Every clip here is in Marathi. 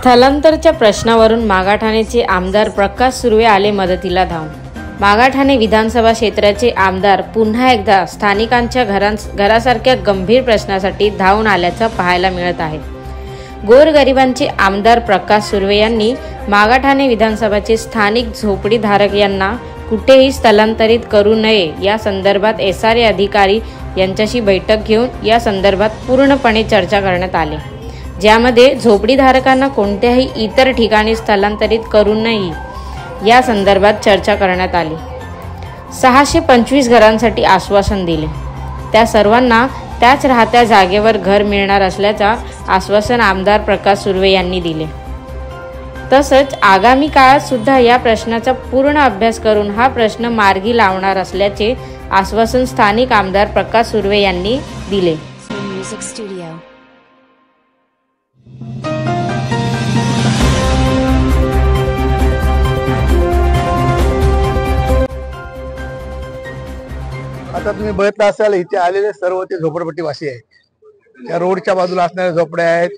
स्थलांतरच्या प्रश्नावरून मागाठाणेचे आमदार प्रकाश सुर्वे आले मदतीला धावून। मागाठाणे विधानसभा क्षेत्राचे आमदार पुन्हा एकदा स्थानिकांच्या घरासारख्या गंभीर प्रश्नासाठी धावून आल्याचं पाहायला मिळत आहे। गोरगरिबांचे आमदार प्रकाश सुर्वे यांनी मागाठाणे विधानसभाचे स्थानिक झोपडीधारक यांना कुठेही स्थलांतरित करू नये या संदर्भात SRA अधिकारी यांच्याशी बैठक घेऊन या संदर्भात पूर्णपणे चर्चा करण्यात आली, ज्यामध्ये झोपडीधारकांना कोणत्याही इतर ठिकाणी स्थलांतरित करू नये या संदर्भात चर्चा करण्यात आली। 625 घरांसाठी आश्वासन दिले, त्या सर्वांना त्याच राहत्या जागेवर घर मिळणार असल्याचा आश्वासन आमदार प्रकाश सुर्वे यांनी दिले। तसंच आगामी काळात सुद्धा या प्रश्नाचा पूर्ण अभ्यास करून हा प्रश्न मार्गी लावणार असल्याचे आश्वासन स्थानिक आमदार प्रकाश सुर्वे यांनी दिले। आता तुम्ही बघितलं असाल, इथे आलेले सर्व ते झोपडपट्टीवासी आहेत। त्या रोडच्या बाजूला असणाऱ्या झोपड्या आहेत,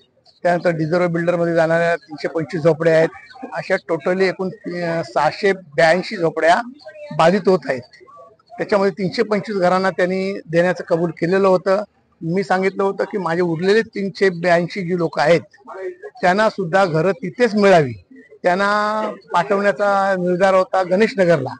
त्यानंतर डिझर्व बिल्डर मध्ये जाणाऱ्या 325 झोपड्या आहेत। अशा टोटली एकूण 682 झोपड्या बाधित होत आहेत। त्याच्यामध्ये 325 घरांना त्यांनी देण्याचं कबूल केलेलं होतं। मी सांगितलं होतं की माझे उरलेले 382 जी लोक आहेत त्यांना सुद्धा घरं तिथेच मिळावी, त्यांना पाठवण्याचा निर्धार होता गणेशनगरला।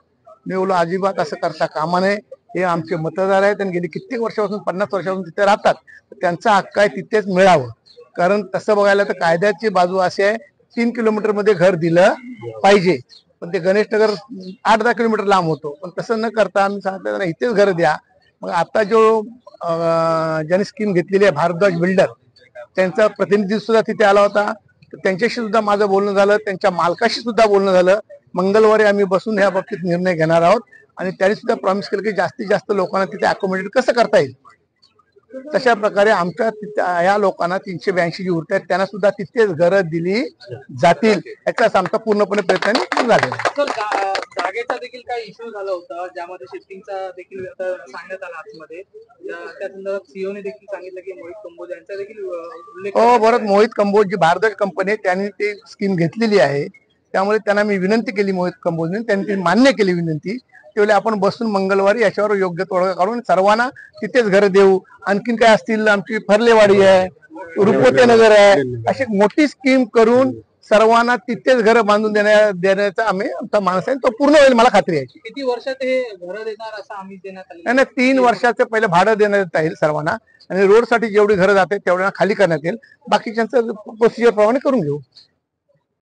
मी बोललो अजिबात असं करता कामा नये, हे आमचे मतदार आहेत आणि गेली कित्येक वर्षापासून 50 वर्षापासून तिथे राहतात, त्यांचा हक्क आहे तिथेच मिळावं। कारण तसं बघायला तर कायद्याची बाजू अशी आहे 3 किलोमीटर मध्ये घर दिलं पाहिजे, पण ते गणेशनगर 8-10 किलोमीटर लांब होतो। पण तसं न करता आम्ही सांगितलं त्यांना इथेच घर द्या। मग आता जो ज्यांनी स्कीम घेतलेली आहे भारद्वाज बिल्डर, त्यांचा प्रतिनिधी सुद्धा तिथे आला होता। त्यांच्याशी सुद्धा माझं बोलणं झालं, त्यांच्या मालकाशी सुद्धा बोलणं झालं। मंगळवारी आम्ही बसून या बाबतीत निर्णय घेणार आहोत आणि त्यांनी सुद्धा प्रॉमिस केलं की जास्तीत जास्त लोकांना तिथे अकोमोडेट कसं करता येईल तशा प्रकारे आमच्या या लोकांना 382 जी उरत आहेत त्यांना सुद्धा तिथेच घरं दिली जातील, याचाच आमचा पूर्णपणे प्रयत्न झालेला आहे। जागेचा देखील काही इश्यू झाला होता, ज्यामध्ये शिफ्टिंगचा देखील सांगण्यात आला आतमध्ये। त्या संदर्भात CEO ने देखील सांगितलं की मोहित कंबोज यांचा देखील उल्लेख। हो बरोबर, मोहित कंबोज जी भारद्वाज कंपनी आहे त्यांनी ती स्कीम घेतलेली आहे, त्यामुळे त्यांना मी विनंती केली मोहित कंबोजने, त्यांनी ती मान्य केली विनंती। त्यावेळी आपण बसून मंगळवारी याच्यावर योग्य तोडगा काढून सर्वांना तिथेच घर देऊ। आणखीन काय असतील, आमची फरलेवाडी आहे, रुपवते नगर आहे, अशी मोठी स्कीम करून सर्वांना तिथेच घर बांधून देण्याचा आम्ही आमचा मानस आहे, तो पूर्ण होईल मला खात्री आहे। किती वर्षात हे घर देणार असं आम्ही देण्यात आले? नाही, 3 वर्षाचं पहिले भाडं देण्यात येईल सर्वांना आणि रोड साठी जेवढी घरं जाते तेवढ्या खाली करण्यात येईल, बाकीच्यांचं प्रोसिजर प्रमाणे करून घेऊ।